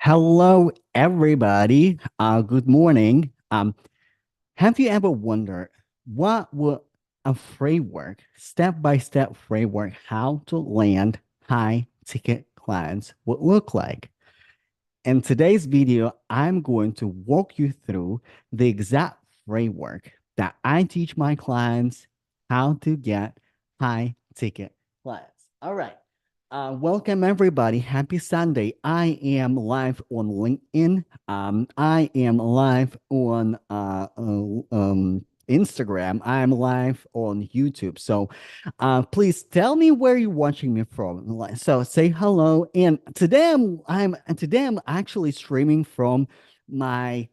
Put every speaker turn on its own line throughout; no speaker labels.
Hello, everybody. Good morning. Have you ever wondered what would a framework, step-by-step framework, how to land high-ticket clients would look like? In today's video, I'm going to walk you through the exact framework that I teach my clients how to get high ticket clients. All right. Welcome everybody. Happy Sunday. I am live on LinkedIn. I am live on Instagram. I'm live on YouTube. So please tell me where you're watching me from. So say hello. And today I'm actually streaming from my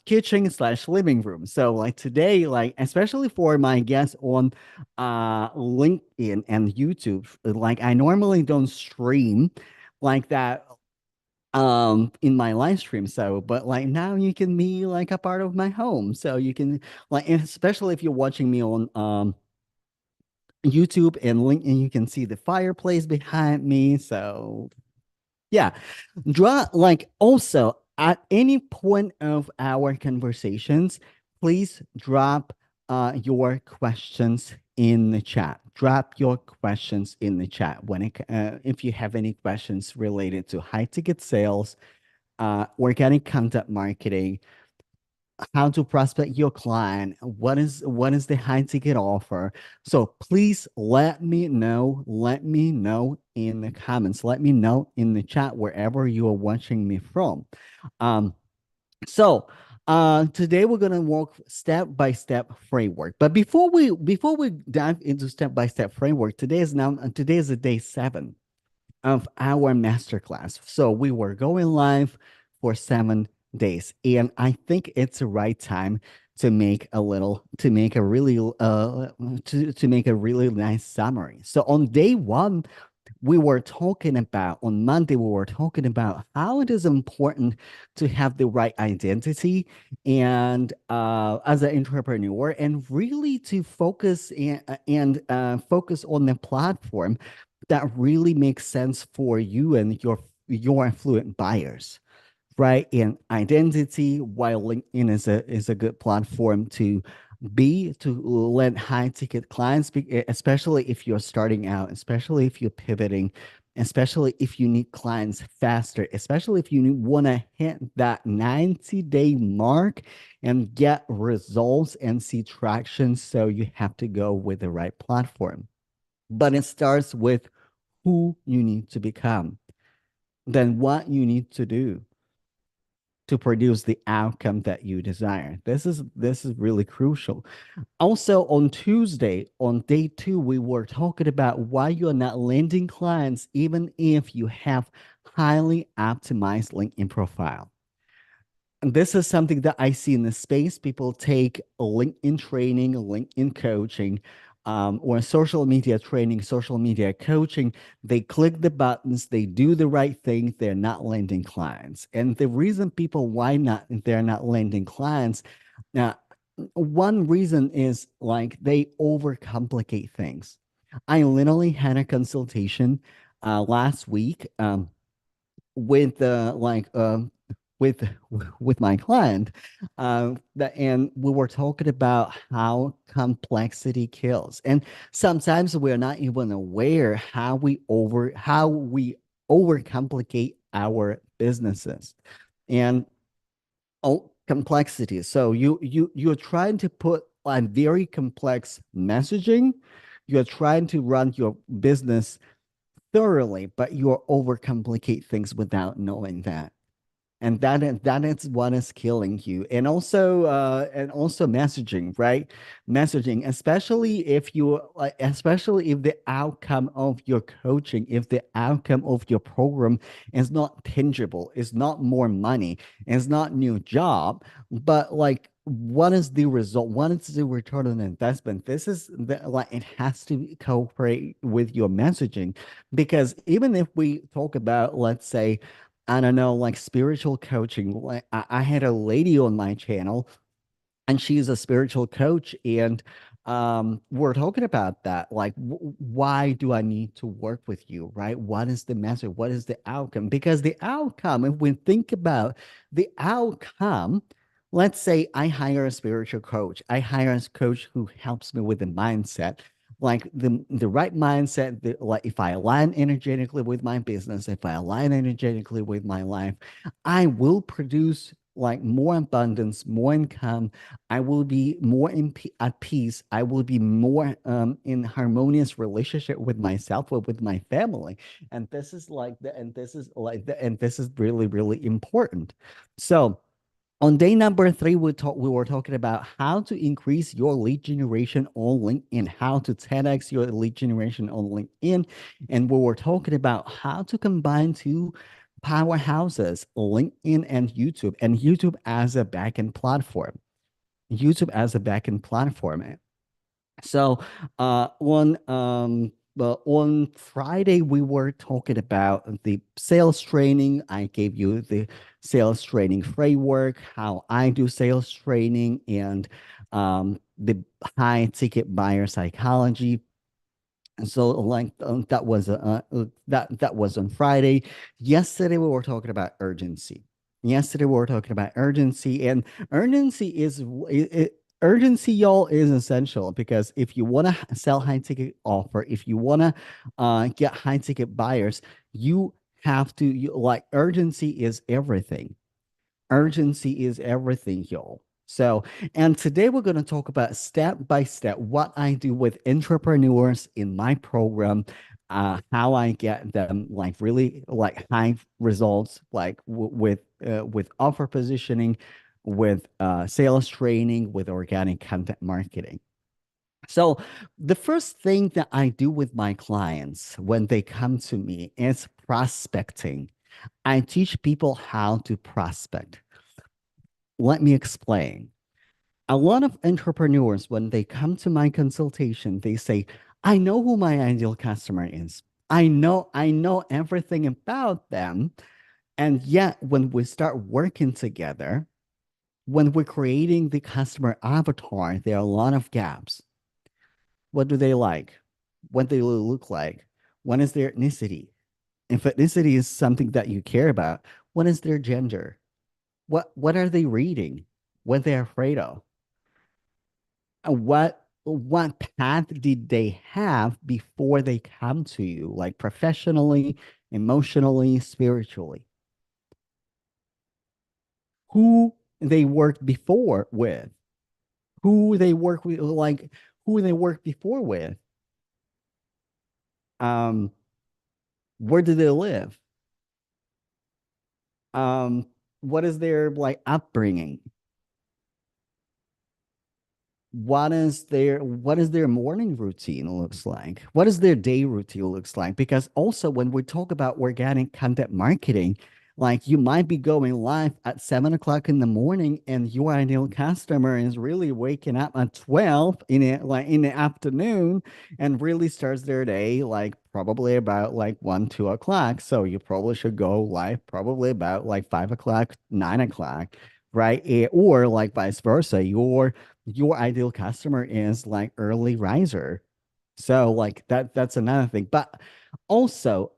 kitchen slash living room. So like today, like especially for my guests on LinkedIn and YouTube, like I normally don't stream like that in my live stream. So but like now you can be like a part of my home. So you can like, and especially if you're watching me on YouTube and LinkedIn, you can see the fireplace behind me. So yeah, draw like also at any point of our conversations, please drop your questions in the chat. Drop your questions in the chat if you have any questions related to high ticket sales, organic content marketing, how to prospect your client, what is the high ticket offer. So please let me know in the comments, let me know in the chat wherever you are watching me from. um so today we're going to walk step by step framework, but before we dive into step by step framework, today is the day 7 of our masterclass. So we were going live for 7 days, and I think it's the right time to make a really to make a really nice summary. So on day 1, on Monday, we were talking about how it is important to have the right identity and as an entrepreneur, and really to focus on the platform that really makes sense for you and your affluent buyers, right? And identity, while LinkedIn is a good platform to land high ticket clients, especially if you're starting out, especially if you're pivoting, especially if you need clients faster, especially if you want to hit that 90-day mark and get results and see traction. So you have to go with the right platform. But it starts with who you need to become, then what you need to do to produce the outcome that you desire. This is really crucial. Also on Tuesday, on day 2, we were talking about why you're not landing clients even if you have highly optimized LinkedIn profile. And this is something that I see in the space. People take a LinkedIn training, a LinkedIn coaching, or social media training, social media coaching. They click the buttons, they do the right thing, they're not landing clients. And the reason people why not they're not landing clients, now, one reason is like they overcomplicate things. I literally had a consultation last week. With with with my client, and we were talking about how complexity kills, and sometimes we're not even aware how we overcomplicate our businesses. And oh, complexity, so you're trying to put on very complex messaging, you're trying to run your business thoroughly, but you're overcomplicate things without knowing that. And that is what is killing you. And also messaging, right? Messaging, especially if the outcome of your coaching, if the outcome of your program is not tangible, is not more money, is not new job, but like what is the result? What is the return on investment? Like it has to cooperate with your messaging, because even if we talk about, let's say, I don't know, like spiritual coaching. I had a lady on my channel, and she's a spiritual coach, and we're talking about that. Like, why do I need to work with you, right? What is the message? What is the outcome? Because the outcome, if we think about the outcome, let's say I hire a spiritual coach. I hire a coach who helps me with the mindset, like the right mindset. Like, if I align energetically with my business, if I align energetically with my life, I will produce like more abundance, more income. I will be more at peace. I will be more in harmonious relationship with myself or with my family. And this is like the, and this is like the, and this is really, really important. So on day number three, we were talking about how to increase your lead generation on LinkedIn, how to 10x your lead generation on LinkedIn. And we were talking about how to combine two powerhouses, LinkedIn and YouTube as a backend platform. YouTube as a backend platform. So on Friday we were talking about the sales training. I gave you the sales training framework, how I do sales training, and the high ticket buyer psychology. So like that was on Friday. Yesterday we were talking about urgency. Yesterday we were talking about urgency, and urgency is urgency, y'all, is essential because if you want to sell high ticket offer, if you want to get high ticket buyers, you have to like urgency is everything. Urgency is everything, y'all. So, and today we're going to talk about step by step what I do with entrepreneurs in my program, how I get them like really like high results, like with offer positioning, with sales training, with organic content marketing. So, the first thing that I do with my clients when they come to me is prospecting. I teach people how to prospect. Let me explain. A lot of entrepreneurs, when they come to my consultation, they say, I know who my ideal customer is. I know everything about them. And yet, when we start working together, when we're creating the customer avatar, there are a lot of gaps. What do they like? What do they look like? What is their ethnicity? If ethnicity is something that you care about, what is their gender? What are they reading? What they're afraid of? What path did they have before they come to you, like professionally, emotionally, spiritually? Who they worked before with? Who they work with, like who they worked before with? Um, where do they live? Um, what is their like upbringing? What is their morning routine looks like? What is their day routine looks like? Because also when we talk about organic content marketing, like you might be going live at 7 o'clock in the morning and your ideal customer is really waking up at 12 in it like in the afternoon and really starts their day like probably about like 1 2 o'clock. So you probably should go live probably about like 5 o'clock 9 o'clock, right? Or like vice versa, your ideal customer is like early riser. So like that's another thing. But also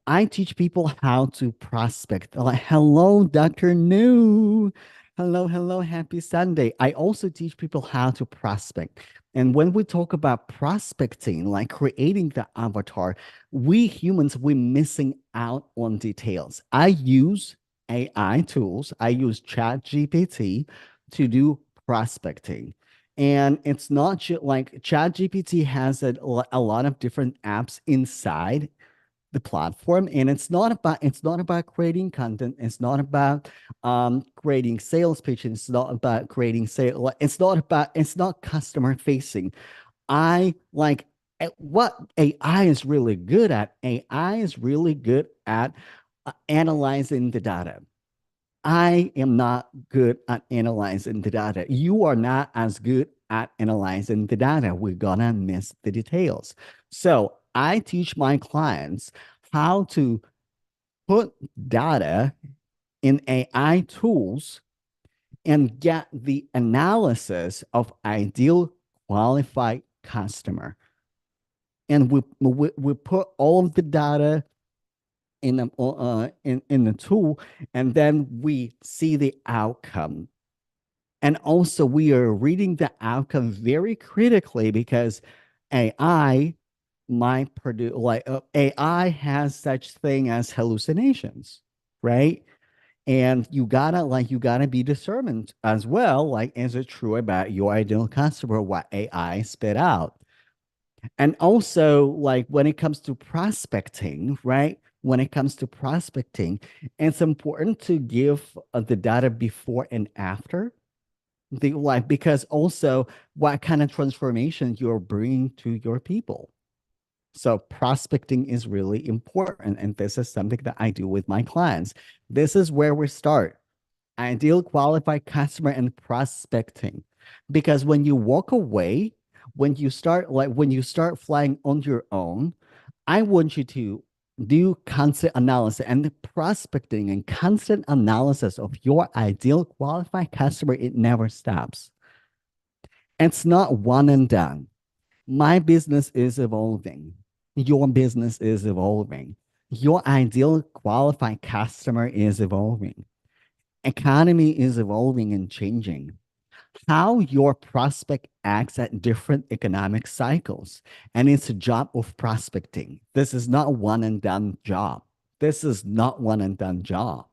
I teach people how to prospect. Like, hello, Dr. New. Hello, hello, happy Sunday. I also teach people how to prospect. And when we talk about prospecting, like creating the avatar, we humans, we're missing out on details. I use AI tools. I use Chat GPT to do prospecting. And it's not just like ChatGPT has a lot of different apps inside the platform, and it's not about creating content. It's not about creating sales pitches. It's not about creating sale. It's not customer facing. I like what AI is really good at. AI is really good at analyzing the data. I am not good at analyzing the data. You are not as good at analyzing the data. We're gonna miss the details. So I teach my clients how to put data in AI tools and get the analysis of ideal qualified customer. And we put all of the data in the tool, and then we see the outcome. And also we are reading the outcome very critically because AI might produce AI has such thing as hallucinations, right? And you gotta be discernment as well. Like, is it true about your ideal customer, what AI spit out? And also, like when it comes to prospecting, right? When it comes to prospecting, it's important to give the data before and after the like because also what kind of transformation you're bringing to your people. So prospecting is really important, and this is something that I do with my clients. This is where we start: ideal qualified customer and prospecting. Because when you walk away, when you start flying on your own, I want you to do constant analysis and prospecting and constant analysis of your ideal qualified customer. It never stops. It's not one and done. My business is evolving. Your business is evolving. Your ideal qualified customer is evolving. Economy is evolving and changing. How your prospect acts at different economic cycles. And it's a job of prospecting. This is not a one and done job. This is not one and done job.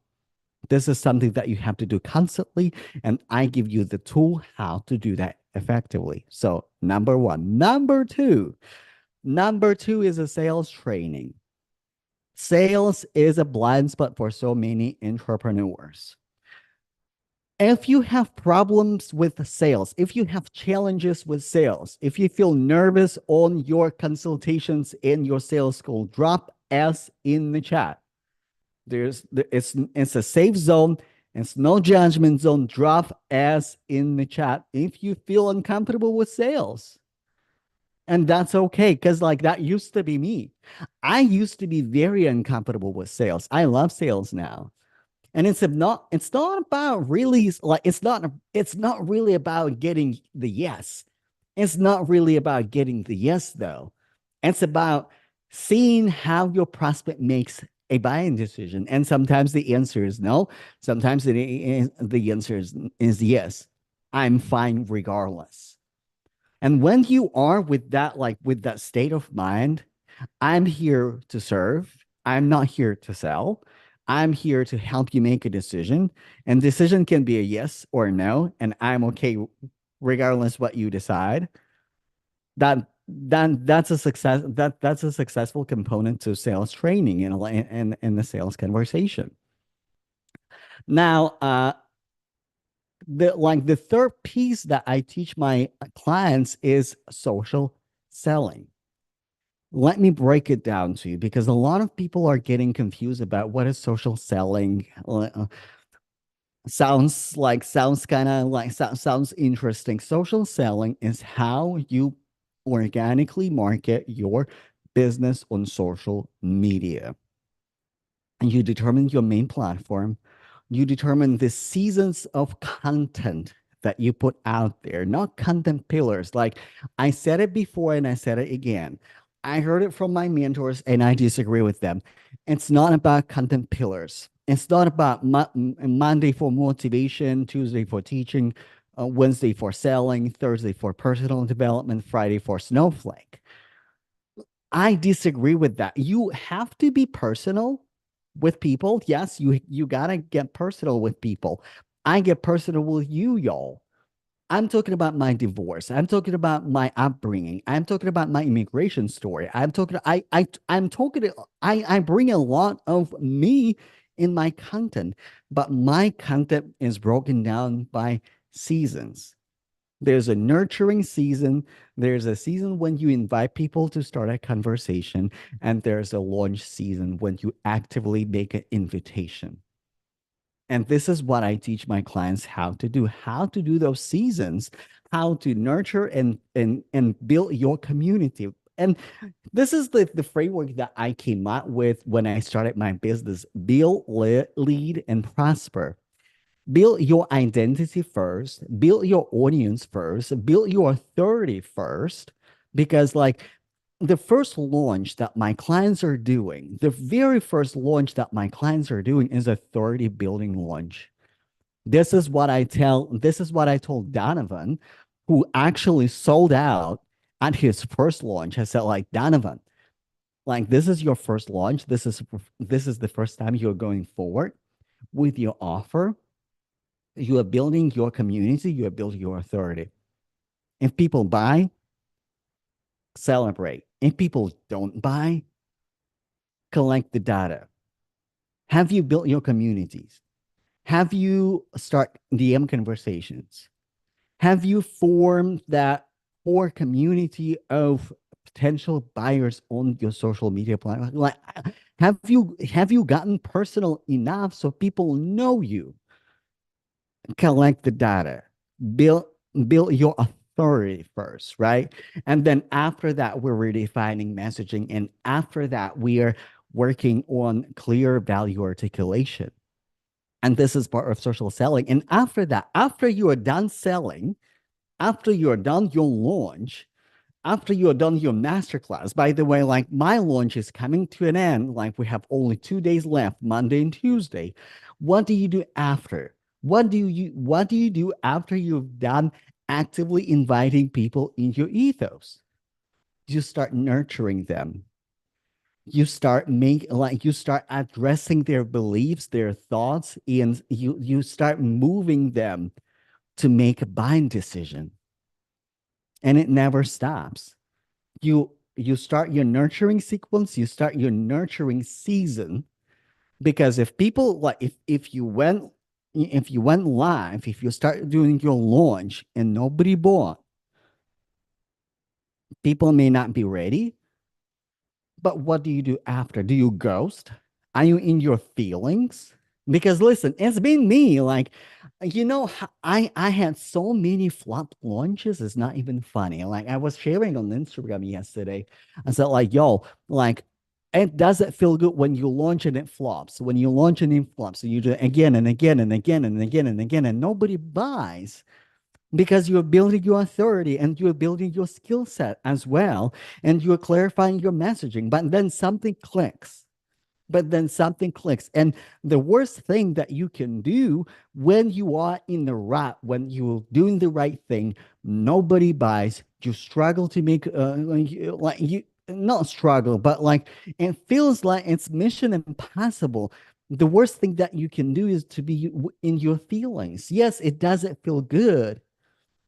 This is something that you have to do constantly. And I give you the tool how to do that effectively. So number one. Number two is a sales training. Sales is a blind spot for so many entrepreneurs. If you have problems with sales, if you have challenges with sales, if you feel nervous on your consultations in your sales school, drop S in the chat. It's a safe zone. It's no judgment zone. Drop S in the chat if you feel uncomfortable with sales. And that's okay, because like that used to be me. I used to be very uncomfortable with sales. I love sales now. And it's not about really like it's not really about getting the yes. It's not really about getting the yes though. It's about seeing how your prospect makes a buying decision. And sometimes the answer is no. Sometimes the answer is yes. I'm fine regardless. And when you are with that, like with that state of mind, I'm here to serve. I'm not here to sell. I'm here to help you make a decision. And decision can be a yes or a no. And I'm okay regardless what you decide. That's a that's a successful component to sales training and in the sales conversation. Now, the third piece that I teach my clients is social selling. Let me break it down to you because a lot of people are getting confused about what is social selling. Sounds kind of like sounds interesting. Social selling is how you organically market your business on social media. And you determine your main platform. You determine the seasons of content that you put out there, not content pillars. Like I said it before and I said it again. I heard it from my mentors and I disagree with them. It's not about content pillars. It's not about Monday for motivation, Tuesday for teaching, Wednesday for selling, Thursday for personal development, Friday for snowflake. I disagree with that. You have to be personal with people. Yes, you gotta get personal with people. I get personal with you, y'all. I'm talking about my divorce. I'm talking about my upbringing. I'm talking about my immigration story. I'm talking I bring a lot of me in my content, but my content is broken down by seasons. There's a nurturing season. There's a season when you invite people to start a conversation, and there's a launch season when you actively make an invitation. And this is what I teach my clients how to do those seasons, how to nurture and build your community. And this is the framework that I came up with when I started my business: build, lead, and prosper. Build your identity first, build your audience first, build your authority first, because like the first launch that my clients are doing, the very first launch that my clients are doing is authority building launch. This is what I told Donovan, who actually sold out at his first launch. I said, like, Donovan, like this is your first launch. This is the first time you're going forward with your offer. You are building your community, you are building your authority. If people buy, celebrate. If people don't buy, collect the data. Have you built your communities? Have you start DM conversations? Have you formed that core community of potential buyers on your social media platform? Like, have you gotten personal enough so people know you? Collect the data, build build your authority first, right? And then after that, we're redefining messaging, and after that, we are working on clear value articulation. And this is part of social selling. And after that, after you are done selling, after you're done your launch, after you're done your masterclass, by the way, like my launch is coming to an end, like we have only 2 days left, Monday and Tuesday. What do you do after? What do you do after you've done actively inviting people into your ethos? You start nurturing them. You start addressing their beliefs, their thoughts, and you start moving them to make a buying decision. And it never stops. You start your nurturing sequence, you start your nurturing season, because if people like if you went live, if you start doing your launch and nobody bought, people may not be ready. But what do you do after? Do you ghost? Are you in your feelings? Because listen, it's been me. Like, I had so many flop launches. It's not even funny. Like I was sharing on Instagram yesterday. I said, like, yo, like, it doesn't feel good when you launch and it flops. When you launch and it flops, so you do it again and again and again and again and again, and nobody buys because you're building your authority and you're building your skill set as well, and you're clarifying your messaging, but then something clicks. And the worst thing that you can do when you are in the rut, when you're doing the right thing, nobody buys, you struggle to make like you not struggle, but like it feels like it's mission impossible. The worst thing that you can do is to be in your feelings. Yes, it doesn't feel good,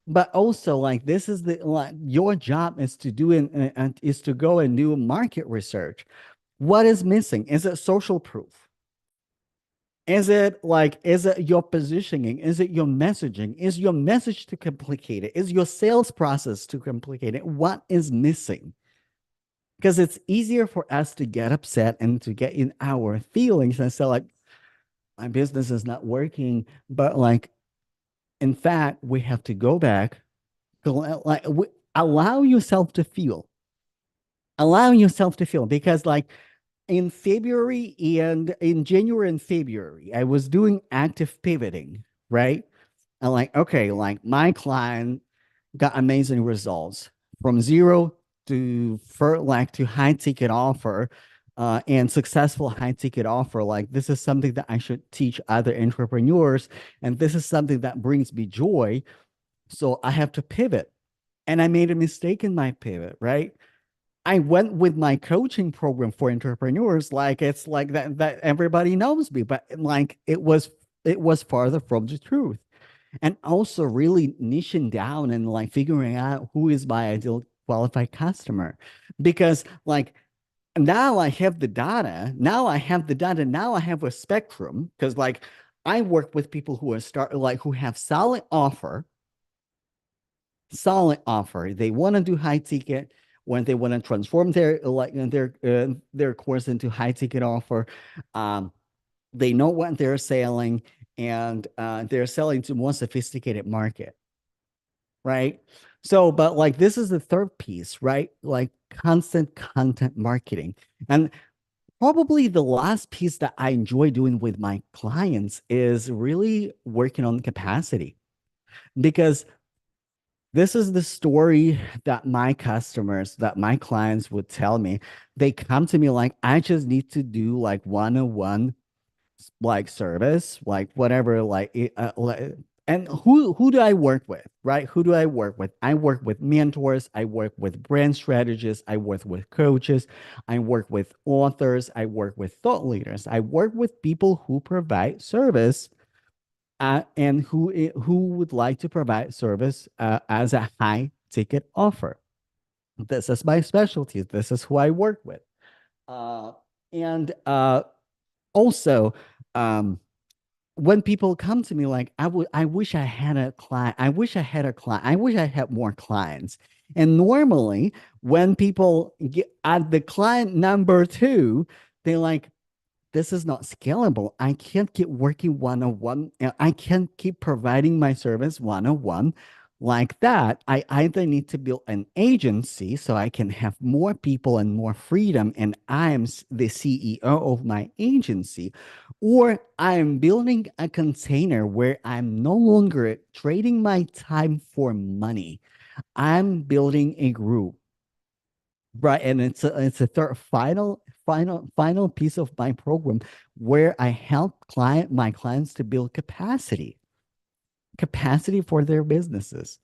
but also, like, this is the like your job is to do and is to go and do market research. What is missing? Is it social proof? Is it your positioning? Is it your messaging? Is your message too complicated? Is your sales process too complicated? What is missing? Because it's easier for us to get upset and to get in our feelings and say, like, my business is not working. But like, in fact, we have to go back, allow yourself to feel, because like in January and February, I was doing active pivoting, right? And like, okay, like my client got amazing results from zero to high ticket offer, and successful high ticket offer. Like, this is something that I should teach other entrepreneurs, and this is something that brings me joy. So I have to pivot. And I made a mistake in my pivot, right? I went with my coaching program for entrepreneurs, like it's like that everybody knows me, but like it was farther from the truth. And also really niching down and like figuring out who is my ideal qualified customer. Because like now I have the data, now I have a spectrum, because like I work with people who have solid offer. They want to do high ticket when they want to transform their course into high ticket offer. Um, they know what they're selling, and they're selling to more sophisticated market, right? So, but like this is the third piece, right? Like constant content marketing. And Probably the last piece that I enjoy doing with my clients is really working on capacity, because this is the story that my customers, that my clients would tell me. They come to me like, I just need to do like one-on-one like service, like whatever, and who do I work with, right? Who do I work with? I work with mentors, I work with brand strategists, I work with coaches, I work with authors, I work with thought leaders, I work with people who provide service, and who would like to provide service as a high ticket offer. This is my specialty. This is who I work with. Uh, and also, um, when people come to me like, I wish I had a client, I wish I had a client, I wish I had more clients. And normally, when people get at the client number two, they like, this is not scalable. I can't keep working one on one. I can't keep providing my service one on one like that. I either need to build an agency so I can have more people and more freedom, and I'm the CEO of my agency, or I'm building a container where I'm no longer trading my time for money. I'm building a group. Right, and it's a third final piece of my program where I help my clients to build capacity for their businesses.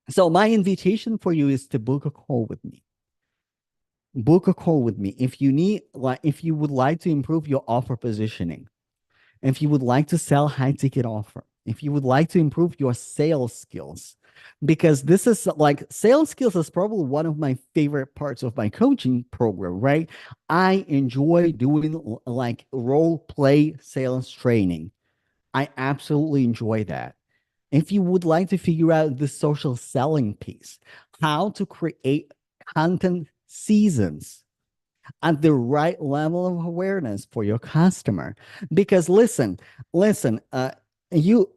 So my invitation for you is to book a call with me. Book a call with me if you need, like, if you would like to improve your offer positioning, if you would like to sell high ticket offer, if you would like to improve your sales skills, because this is like, sales skills is probably one of my favorite parts of my coaching program, right? I enjoy doing like role play sales training. I absolutely enjoy that. If you would like to figure out the social selling piece, how to create content seasons at the right level of awareness for your customer. Because listen, you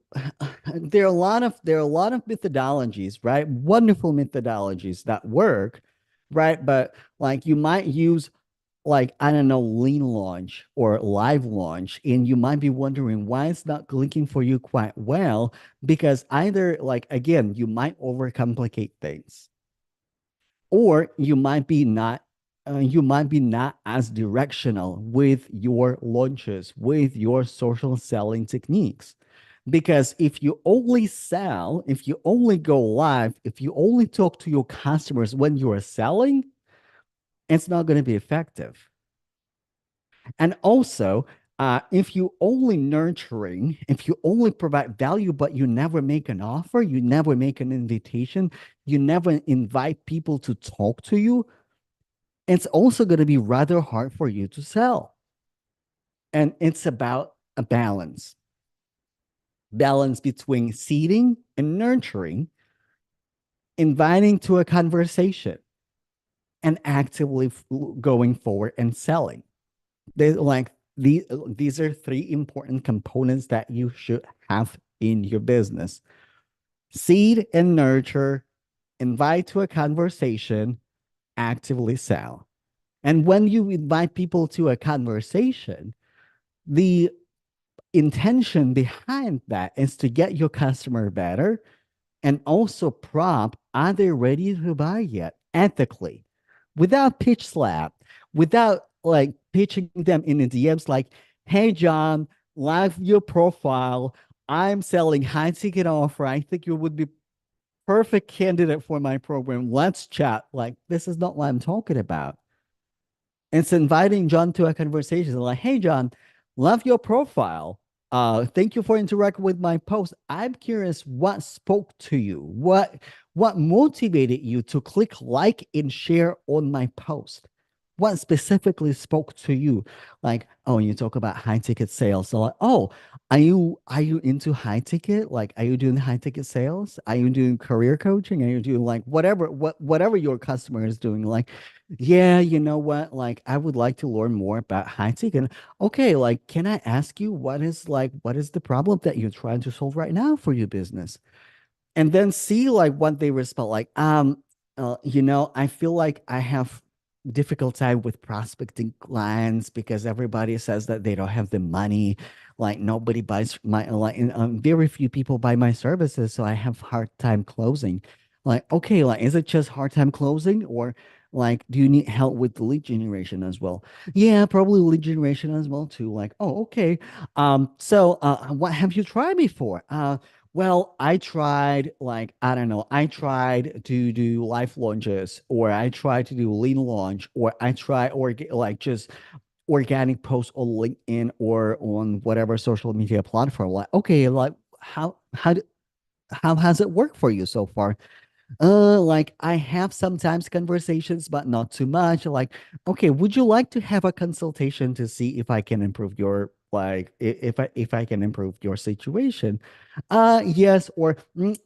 there are a lot of methodologies, right? Wonderful methodologies that work, right? But like, you might use, like, I don't know, lean launch or live launch, and you might be wondering why it's not clicking for you quite well, because either, like, again, you might overcomplicate things, or you might be not as directional with your launches, with your social selling techniques. Because if you only sell, if you only go live, if you only talk to your customers when you are selling, it's not going to be effective. And also, if you only nurturing, if you only provide value, but you never make an offer, you never make an invitation, you never invite people to talk to you, it's also going to be rather hard for you to sell. And it's about a balance between seeding and nurturing, inviting to a conversation, and actively going forward and selling. They like these are three important components that you should have in your business: seed and nurture, invite to a conversation, actively sell. And when you invite people to a conversation, the intention behind that is to get your customer better, and also prompt, are they ready to buy yet, ethically, without pitch slap, without like pitching them in the DMs like, hey John, like your profile, I'm selling high ticket offer, I think you would be perfect candidate for my program, let's chat. Like, this is not what I'm talking about. It's inviting John to a conversation like, hey, John, love your profile. Thank you for interacting with my post. I'm curious what spoke to you. What motivated you to click like and share on my post? What specifically spoke to you? Like, oh, you talk about high ticket sales. So like, oh, are you into high ticket? Like, are you doing high ticket sales? Are you doing career coaching? Are you doing like whatever your customer is doing? Like, yeah, you know what? Like, I would like to learn more about high ticket. Okay, like, can I ask you what is the problem that you're trying to solve right now for your business? And then see like what they respond. Like, I feel like I have difficult time with prospecting clients because everybody says that they don't have the money. Like nobody buys my like very few people buy my services, so I have hard time closing. Like, okay, like is it just hard time closing or like do you need help with the lead generation as well? Yeah, probably lead generation as well too. Like, oh, okay. So what have you tried before? Well, I tried like I don't know, I tried to do live launches or I tried to do lean launch or I try or like just organic posts on LinkedIn or on whatever social media platform. Like, okay, like how has it worked for you so far? Like I have sometimes conversations, but not too much. Like, okay, would you like to have a consultation to see if I can improve your like if I can improve your situation? Yes, or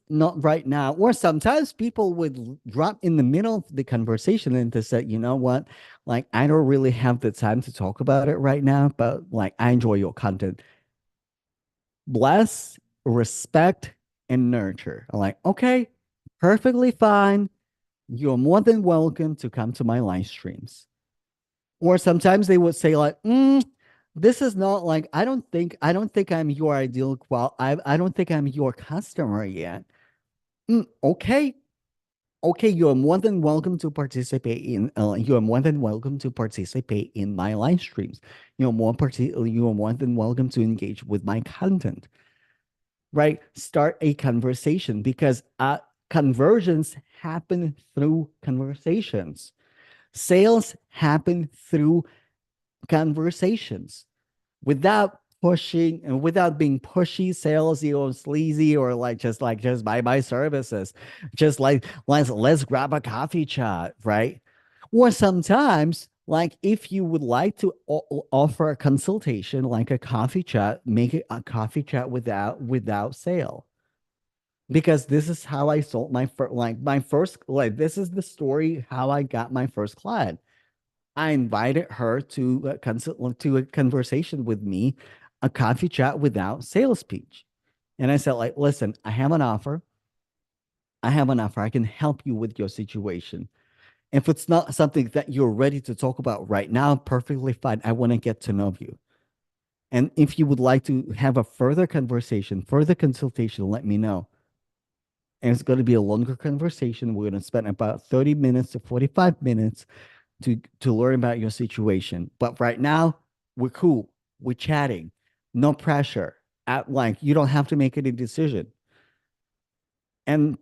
not right now. Or sometimes people would drop in the middle of the conversation and to say, you know what, like I don't really have the time to talk about it right now, but like I enjoy your content. Bless, respect, and nurture. I'm like, okay, perfectly fine. You're more than welcome to come to my live streams. Or sometimes they would say like, this is not like I don't think I'm your ideal I don't think I'm your customer yet. Okay. Okay, you're more than welcome to participate in you're more than welcome to participate in my live streams. You're more than welcome to engage with my content, right? Start a conversation because conversions happen through conversations. Sales happen through conversations without pushing and without being pushy, salesy or sleazy or like just buy my services. Just like let's grab a coffee chat, right? Or sometimes like if you would like to offer a consultation like a coffee chat, make it a coffee chat without sale because this is how I sold my first my first like this is the story how I got my first client. I invited her to to a conversation with me, a coffee chat without sales pitch. And I said, like, listen, I have an offer. I have an offer. I can help you with your situation. If it's not something that you're ready to talk about right now, perfectly fine. I want to get to know you. And if you would like to have a further conversation, further consultation, let me know. And it's going to be a longer conversation. We're going to spend about 30 minutes to 45 minutes to learn about your situation. But right now, we're cool. We're chatting. No pressure. At like you don't have to make any decision. And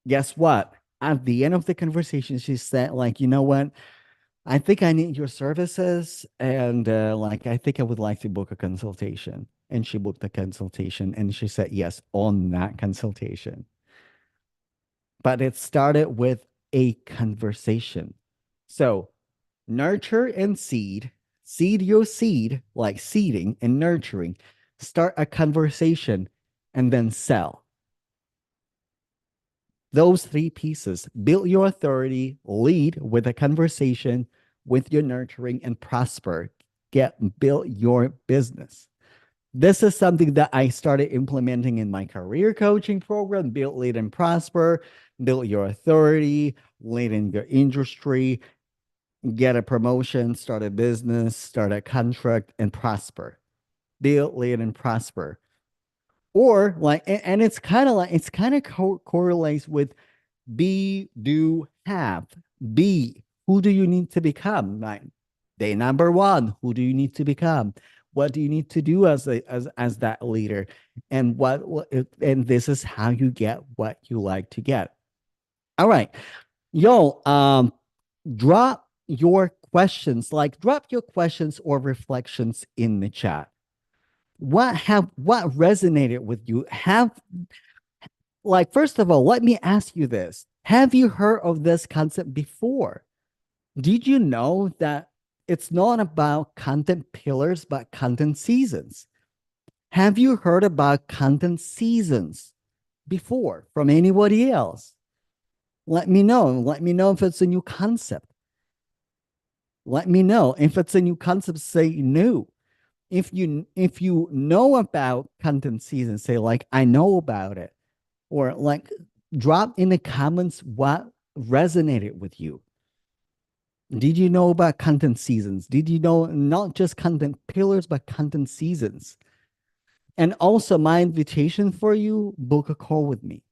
guess what? At the end of the conversation, she said, like, you know what? I think I need your services, and like I think I would like to book a consultation. And she booked the consultation, and she said yes on that consultation. But it started with a conversation. So nurture and seed, seed your seed, like seeding and nurturing, start a conversation, and then sell. Those three pieces build your authority, lead with a conversation, with your nurturing, and prosper. Build your business. This is something that I started implementing in my career coaching program, build, lead, and prosper, build your authority, lead in your industry, get a promotion, start a business, start a contract, and prosper. Build, lead, and prosper. Or like, and it's kind of like, it's kind of correlates with be, do, have. Be, who do you need to become? Like, day number one, who do you need to become? What do you need to do as that leader? And and this is how you get what you like to get. All right. Yo, drop your questions or reflections in the chat. What resonated with you? Have like first of all, let me ask you this. Have you heard of this concept before? Did you know that it's not about content pillars but content seasons? Have you heard about content seasons before from anybody else? Let me know. Let me know if it's a new concept. Let me know if it's a new concept. Say new. If you know about content season, say like I know about it, or like drop in the comments what resonated with you. Did you know about content seasons? Did you know not just content pillars, but content seasons? And also, my invitation for you, book a call with me.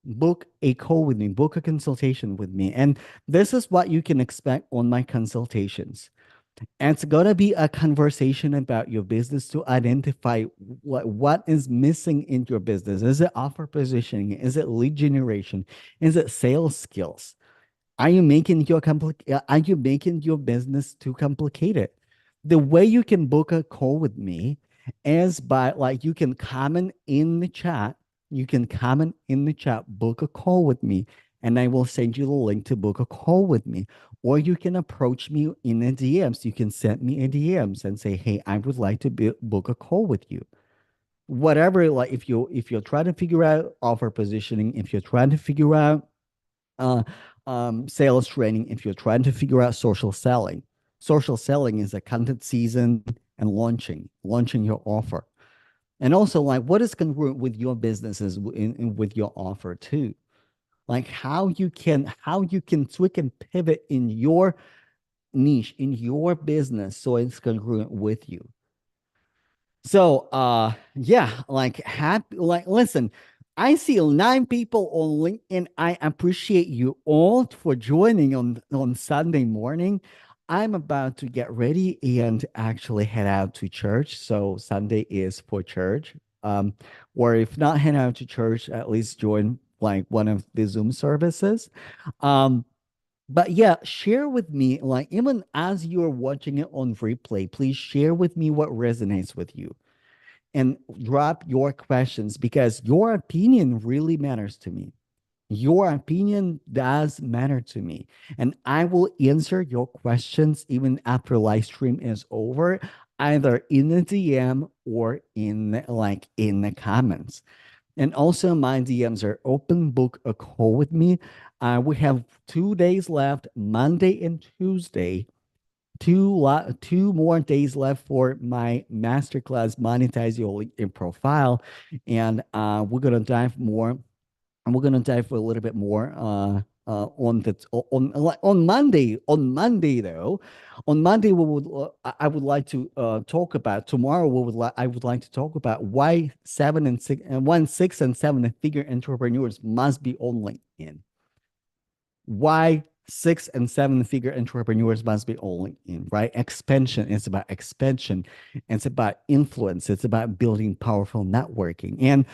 Book a call with me, book a consultation with me. And this is what you can expect on my consultations. And it's going to be a conversation about your business to identify what is missing in your business. Is it offer positioning? Is it lead generation? Is it sales skills? Are you making your business too complicated? The way you can book a call with me is by like you can comment in the chat. You can comment in the chat, book a call with me, and I will send you the link to book a call with me. Or you can approach me in the DMs. You can send me a DMs and say, "Hey, I would like to book a call with you." Whatever, like if you're trying to figure out offer positioning, if you're trying to figure out uh, sales training, if you're trying to figure out social selling. Social selling is a content season and launching your offer. And also, like, what is congruent with your businesses with your offer too? Like how you can tweak and pivot in your niche, in your business, so it's congruent with you. So yeah, like happy like listen, I see 9 people on LinkedIn. I appreciate you all for joining on Sunday morning. I'm about to get ready and actually head out to church. So Sunday is for church. Or if not head out to church, at least join like one of the Zoom services. Um, but yeah, share with me, like even as you're watching it on replay, please share with me what resonates with you and drop your questions because your opinion really matters to me. Your opinion does matter to me. And I will answer your questions even after live stream is over, either in the DM or in the comments. And also my DMs are open, book a call with me. We have 2 days left, Monday and Tuesday, two more days left for my masterclass monetize your LinkedIn profile, and we're gonna dive a little bit more on the on Monday. On Monday we would I would like to talk about tomorrow. I would like to talk about why 6 and 7 figure entrepreneurs must be on LinkedIn. Why 6 and 7 figure entrepreneurs must be all in, right? Expansion is about expansion. It's about influence. It's about building powerful networking. And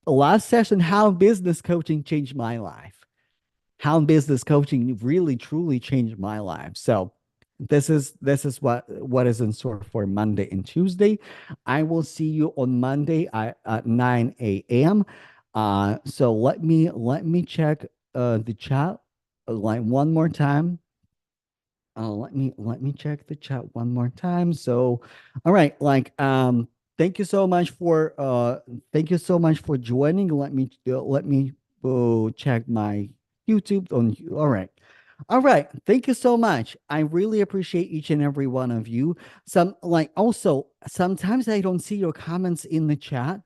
last session, how business coaching changed my life. How business coaching really truly changed my life. So this is what is in store for Monday and Tuesday. I will see you on Monday at 9 a.m. So let me check the chat like one more time. Let me check the chat one more time. So, all right, thank you so much for joining. Let me check my YouTube on. All right. All right. Thank you so much. I really appreciate each and every one of you. Also sometimes I don't see your comments in the chat.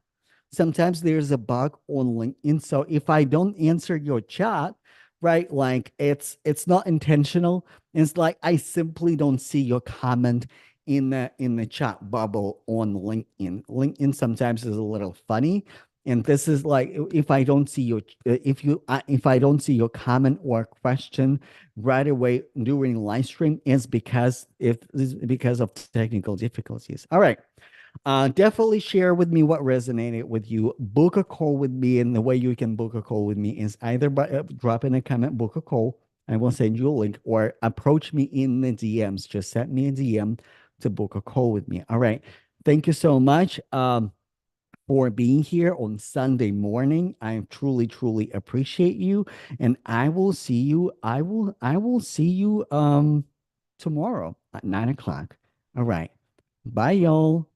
Sometimes there's a bug on LinkedIn. So if I don't answer your chat, right, like it's not intentional. It's like I simply don't see your comment in the chat bubble on LinkedIn. LinkedIn sometimes is a little funny. And this is like if I don't see your if I don't see your comment or question right away during live stream, it's because of technical difficulties. All right. Definitely share with me what resonated with you. Book a call with me, and the way you can book a call with me is either by drop in a comment, book a call. I will send you a link, or approach me in the DMs. Just send me a DM to book a call with me. All right. Thank you so much for being here on Sunday morning. I truly, truly appreciate you, and I will see you. I will see you tomorrow at 9 o'clock. All right. Bye, y'all.